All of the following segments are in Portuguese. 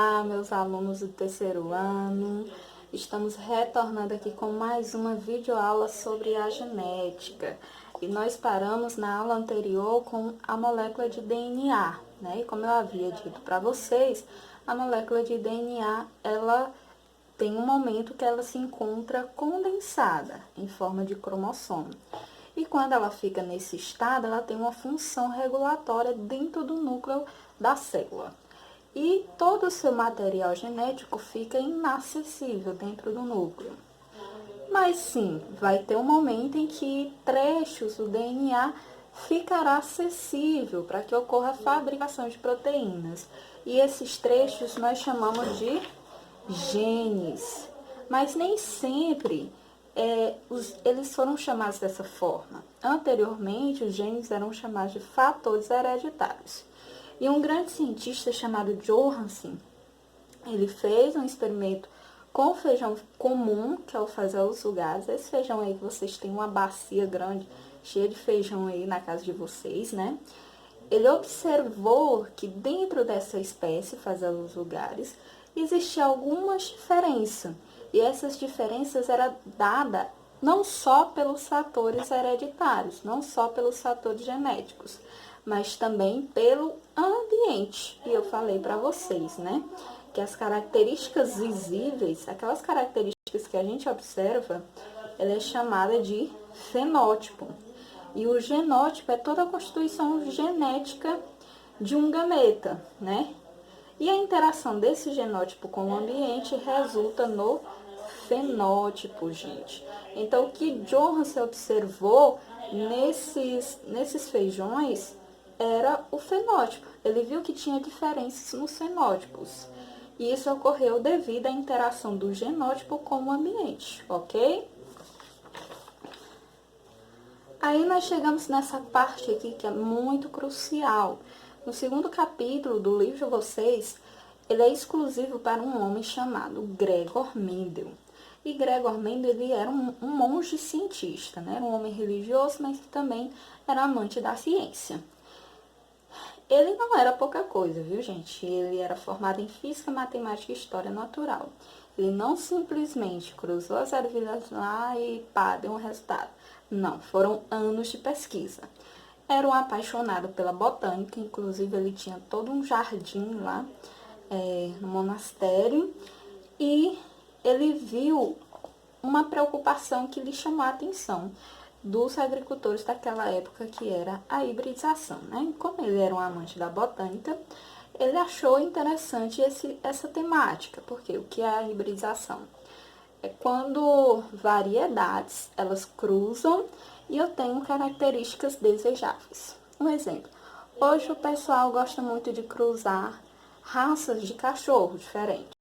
Olá, meus alunos do terceiro ano. Estamos retornando aqui com mais uma videoaula sobre a genética. E nós paramos na aula anterior com a molécula de DNA, né? E como eu havia dito para vocês, a molécula de DNA, ela tem um momento que ela se encontra condensada em forma de cromossomo. E quando ela fica nesse estado, ela tem uma função regulatória dentro do núcleo da célula. E todo o seu material genético fica inacessível dentro do núcleo. Mas sim, vai ter um momento em que trechos do DNA ficará acessível para que ocorra a fabricação de proteínas. E esses trechos nós chamamos de genes. Mas nem sempre eles foram chamados dessa forma. Anteriormente, os genes eram chamados de fatores hereditários. E um grande cientista chamado Johansen, ele fez um experimento com feijão comum, que é o feijão dos lugares. Esse feijão aí que vocês têm uma bacia grande, cheia de feijão aí na casa de vocês, né? Ele observou que dentro dessa espécie, feijão dos lugares, existia algumas diferenças. E essas diferenças eram dadas não só pelos fatores hereditários, não só pelos fatores genéticos, mas também pelo ambiente. E eu falei para vocês, né, que as características visíveis, aquelas características que a gente observa, ela é chamada de fenótipo. E o genótipo é toda a constituição genética de um gameta, né? E a interação desse genótipo com o ambiente resulta no fenótipo, gente. Então, o que Johansen observou nesses feijões era o fenótipo. Ele viu que tinha diferenças nos fenótipos. E isso ocorreu devido à interação do genótipo com o ambiente, ok? Aí nós chegamos nessa parte aqui que é muito crucial. No segundo capítulo do livro de vocês, ele é exclusivo para um homem chamado Gregor Mendel. E Gregor Mendel, ele era um monge cientista, né? Era um homem religioso, mas que também era amante da ciência. Ele não era pouca coisa, viu, gente? Ele era formado em Física, Matemática e História Natural. Ele não simplesmente cruzou as ervilhas lá e pá, deu um resultado. Não, foram anos de pesquisa. Era um apaixonado pela botânica, inclusive ele tinha todo um jardim lá no monastério. E ele viu uma preocupação que lhe chamou a atenção dos agricultores daquela época, que era a hibridização, né? Como ele era um amante da botânica, ele achou interessante essa temática, porque o que é a hibridização? É quando variedades, elas cruzam e eu tenho características desejáveis. Um exemplo, hoje o pessoal gosta muito de cruzar raças de cachorro diferentes.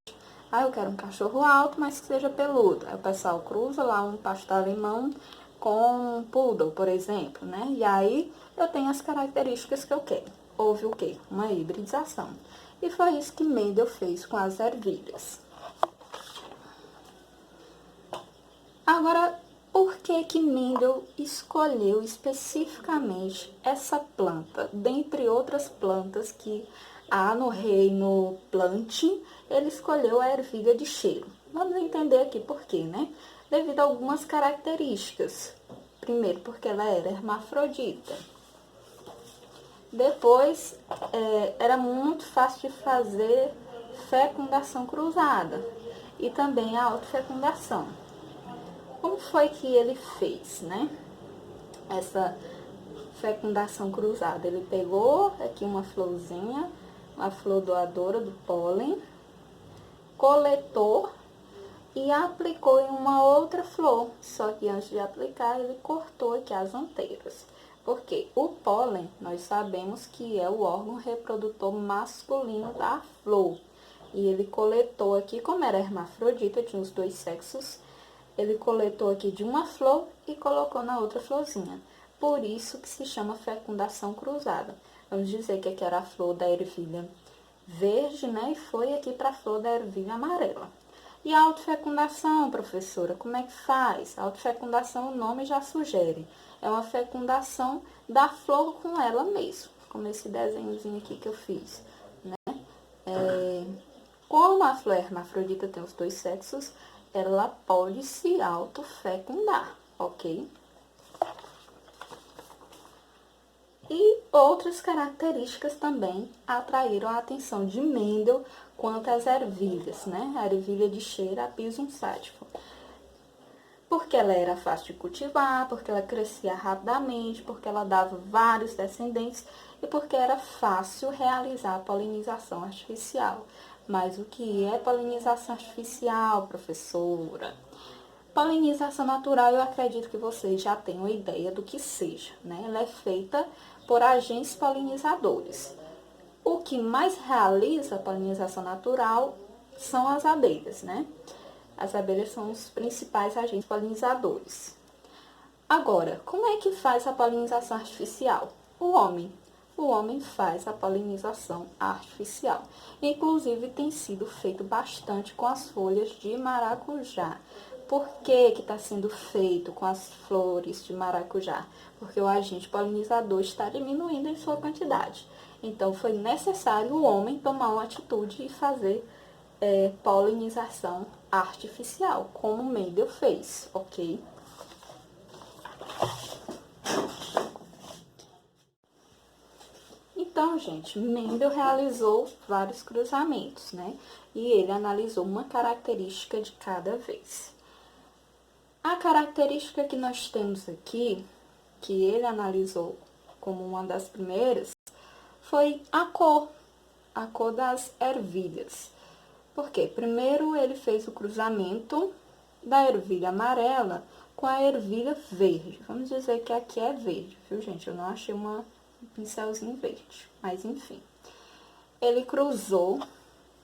Ah, eu quero um cachorro alto, mas que seja peludo. Aí o pessoal cruza lá um pastor alemão com um poodle, por exemplo, né? E aí eu tenho as características que eu quero. Houve o quê? Uma hibridização. E foi isso que Mendel fez com as ervilhas. Agora, por que Mendel escolheu especificamente essa planta, dentre outras plantas que há no reino Plantae, ele escolheu a ervilha de cheiro? Vamos entender aqui por quê, né? Devido a algumas características. Primeiro, porque ela era hermafrodita. Depois, era muito fácil de fazer fecundação cruzada e também a autofecundação. Como foi que ele fez, né? Essa fecundação cruzada. Ele pegou aqui uma florzinha, uma flor doadora do pólen, coletou e aplicou em uma outra flor. Só que antes de aplicar, ele cortou aqui as anteiras. Porque o pólen, nós sabemos que é o órgão reprodutor masculino da flor. E ele coletou aqui, como era hermafrodita, tinha os dois sexos, ele coletou aqui de uma flor e colocou na outra florzinha. Por isso que se chama fecundação cruzada. Vamos dizer que aqui era a flor da ervilha verde, né? E foi aqui para a flor da ervilha amarela. E a autofecundação, professora, como é que faz? A autofecundação, o nome já sugere. É uma fecundação da flor com ela mesma. Como esse desenhozinho aqui que eu fiz, né? Como a flor hermafrodita tem os dois sexos, ela pode se autofecundar, ok? E outras características também atraíram a atenção de Mendel quanto às ervilhas, né? A ervilha de cheira Apisum sativum. Porque ela era fácil de cultivar, porque ela crescia rapidamente, porque ela dava vários descendentes e porque era fácil realizar a polinização artificial. Mas o que é polinização artificial, professora? Polinização natural, eu acredito que vocês já têm uma ideia do que seja, né? Ela é feita por agentes polinizadores. O que mais realiza a polinização natural são as abelhas, né? As abelhas são os principais agentes polinizadores. Agora, como é que faz a polinização artificial? O homem. O homem faz a polinização artificial. Inclusive, tem sido feito bastante com as folhas de maracujá. Por que está sendo feito com as flores de maracujá? Porque o agente polinizador está diminuindo em sua quantidade. Então, foi necessário o homem tomar uma atitude e fazer polinização artificial, como Mendel fez, ok? Então, gente, Mendel realizou vários cruzamentos, né? E ele analisou uma característica de cada vez. A característica que nós temos aqui, que ele analisou como uma das primeiras, foi a cor das ervilhas. Por quê? Primeiro ele fez o cruzamento da ervilha amarela com a ervilha verde. Vamos dizer que aqui é verde, viu, gente? Eu não achei um pincelzinho verde, mas enfim. Ele cruzou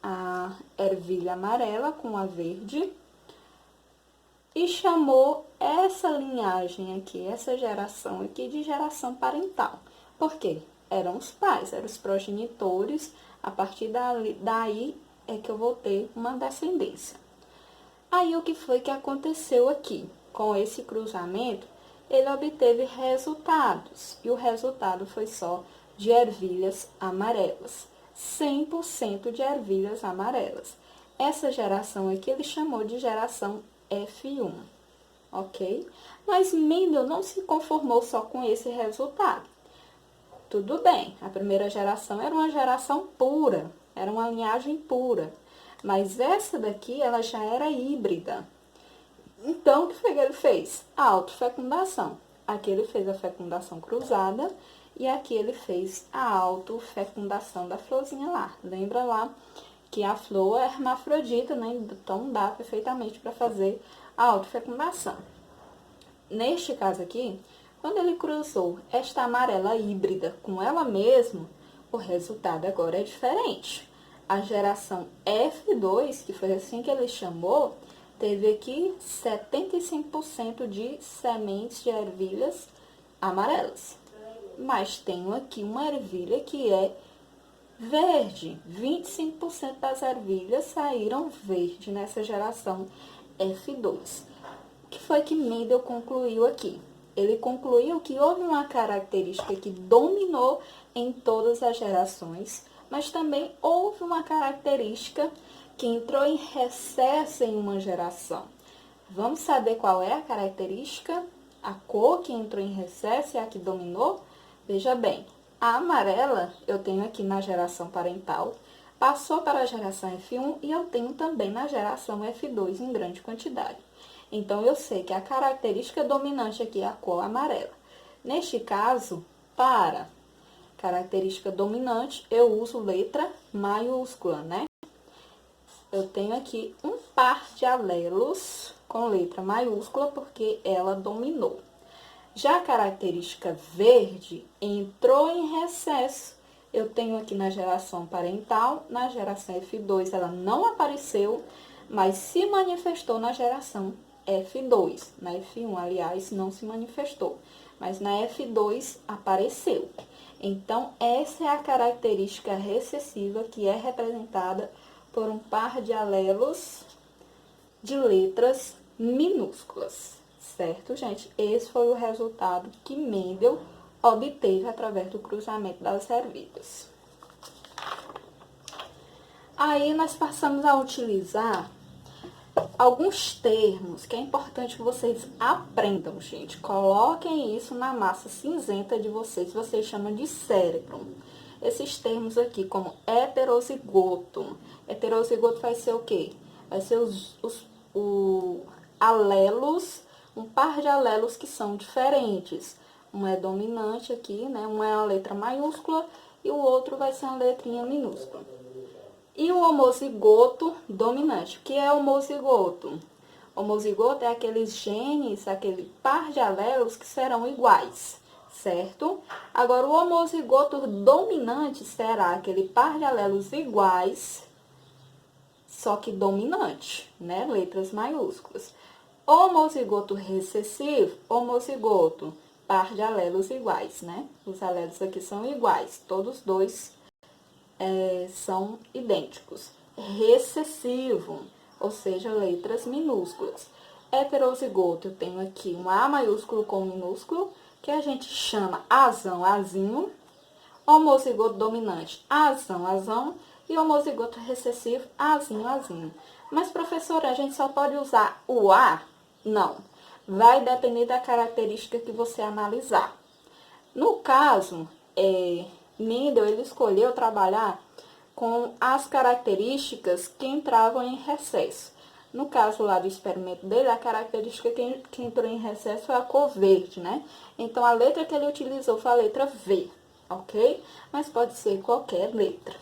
a ervilha amarela com a verde e chamou essa linhagem aqui, essa geração aqui, de geração parental. Por quê? Eram os pais, eram os progenitores. A partir daí é que eu vou ter uma descendência. Aí, o que foi que aconteceu aqui? Com esse cruzamento, ele obteve resultados. E o resultado foi só de ervilhas amarelas. 100% de ervilhas amarelas. Essa geração aqui ele chamou de geração F1, ok? Mas Mendel não se conformou só com esse resultado. Tudo bem, a primeira geração era uma geração pura, era uma linhagem pura. Mas essa daqui, ela já era híbrida. Então, o que foi que ele fez? A autofecundação. Aqui ele fez a fecundação cruzada e aqui ele fez a autofecundação da florzinha lá. Lembra lá que a flor é hermafrodita, né? Então, dá perfeitamente para fazer a autofecundação. Neste caso aqui, quando ele cruzou esta amarela híbrida com ela mesma, o resultado agora é diferente. A geração F2, que foi assim que ele chamou, teve aqui 75% de sementes de ervilhas amarelas. Mas tenho aqui uma ervilha que é verde. 25% das ervilhas saíram verde nessa geração F2. O que foi que Mendel concluiu aqui? Ele concluiu que houve uma característica que dominou em todas as gerações, mas também houve uma característica que entrou em recesso em uma geração. Vamos saber qual é a característica? A cor que entrou em recesso e a que dominou? Veja bem, a amarela eu tenho aqui na geração parental, passou para a geração F1 e eu tenho também na geração F2 em grande quantidade. Então, eu sei que a característica dominante aqui é a cor amarela. Neste caso, para característica dominante, eu uso letra maiúscula, né? Eu tenho aqui um par de alelos com letra maiúscula porque ela dominou. Já a característica verde entrou em recesso. Eu tenho aqui na geração parental, na geração F2 ela não apareceu, mas se manifestou na geração F2. Na F1, aliás, não se manifestou, mas na F2 apareceu. Então, essa é a característica recessiva que é representada por um par de alelos de letras minúsculas, certo, gente? Esse foi o resultado que Mendel obteve através do cruzamento das ervilhas. Aí nós passamos a utilizar alguns termos que é importante que vocês aprendam, gente. Coloquem isso na massa cinzenta de vocês chamam de cérebro. Esses termos aqui, como heterozigoto. Heterozigoto vai ser o quê? Vai ser os alelos, um par de alelos que são diferentes. Um é dominante aqui, né? Um é uma letra maiúscula e o outro vai ser uma letrinha minúscula. E o homozigoto dominante. O que é homozigoto? Homozigoto é aqueles genes, aquele par de alelos que serão iguais, certo? Agora, o homozigoto dominante será aquele par de alelos iguais, só que dominante, né? Letras maiúsculas. Homozigoto recessivo, homozigoto, par de alelos iguais, né? Os alelos aqui são iguais, todos dois são idênticos. Recessivo, ou seja, letras minúsculas. Heterozigoto, eu tenho aqui um A maiúsculo com minúsculo, que a gente chama azão, azinho. Homozigoto dominante, azão, azão. E homozigoto recessivo, azinho, azinho. Mas, professora, a gente só pode usar o A? Não. Vai depender da característica que você analisar. No caso, Mendel, ele escolheu trabalhar com as características que entravam em recesso. No caso lá do experimento dele, a característica que entrou em recesso foi a cor verde, né? Então, a letra que ele utilizou foi a letra V, ok? Mas pode ser qualquer letra.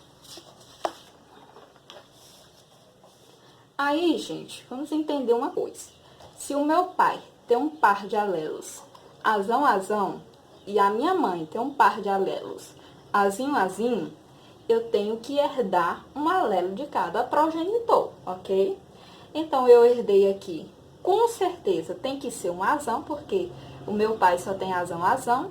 Aí, gente, vamos entender uma coisa. Se o meu pai tem um par de alelos azão, azão, e a minha mãe tem um par de alelos azinho, azinho, eu tenho que herdar um alelo de cada progenitor, ok? Então, eu herdei aqui, com certeza, tem que ser um azão, porque o meu pai só tem azão, azão,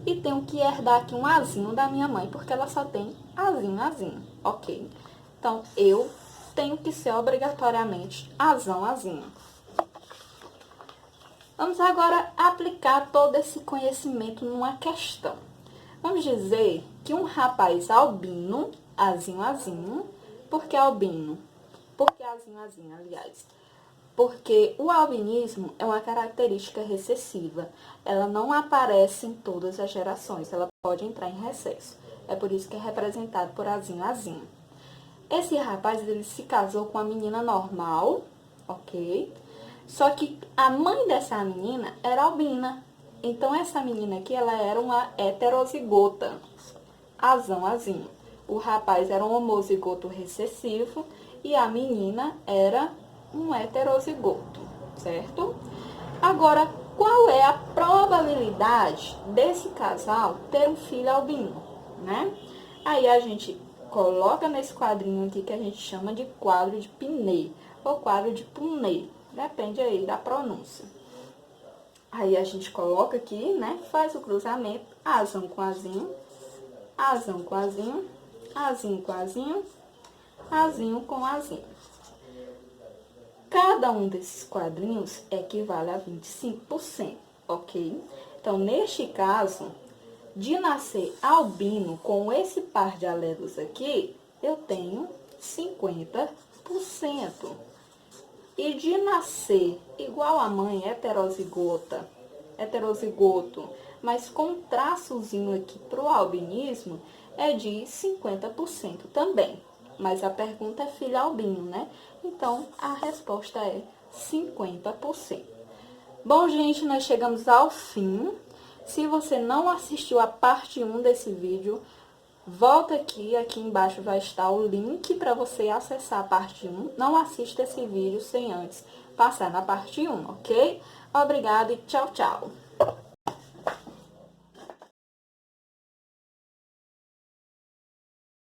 e tenho que herdar aqui um azinho da minha mãe, porque ela só tem azinho, azinho, ok? Então, eu tenho que ser obrigatoriamente azão, azinho. Vamos agora aplicar todo esse conhecimento numa questão. Vamos dizer que um rapaz albino, azinho, azinho, por que albino? Por que azinho, azinho, aliás? Porque o albinismo é uma característica recessiva. Ela não aparece em todas as gerações, ela pode entrar em recesso. É por isso que é representado por azinho, azinho. Esse rapaz, ele se casou com uma menina normal, ok? Só que a mãe dessa menina era albina. Então, essa menina aqui, ela era uma heterozigota, azão, azinho. O rapaz era um homozigoto recessivo e a menina era um heterozigoto, certo? Agora, qual é a probabilidade desse casal ter um filho albino, né? Aí a gente coloca nesse quadrinho aqui que a gente chama de quadro de Piney ou quadro de Punney, depende aí da pronúncia. Aí a gente coloca aqui, né, faz o cruzamento, azão com azinho, azão com azinho, azinho com azinho, azinho com azinho. Cada um desses quadrinhos equivale a 25%, ok? Então, neste caso, de nascer albino com esse par de alelos aqui, eu tenho 50%. E de nascer igual a mãe, heterozigoto, mas com um traçozinho aqui para o albinismo, é de 50% também. Mas a pergunta é filho albino, né? Então, a resposta é 50%. Bom, gente, nós chegamos ao fim. Se você não assistiu a parte 1 desse vídeo, volta aqui embaixo vai estar o link para você acessar a parte 1. Não assista esse vídeo sem antes passar na parte 1, ok? Obrigada e tchau, tchau!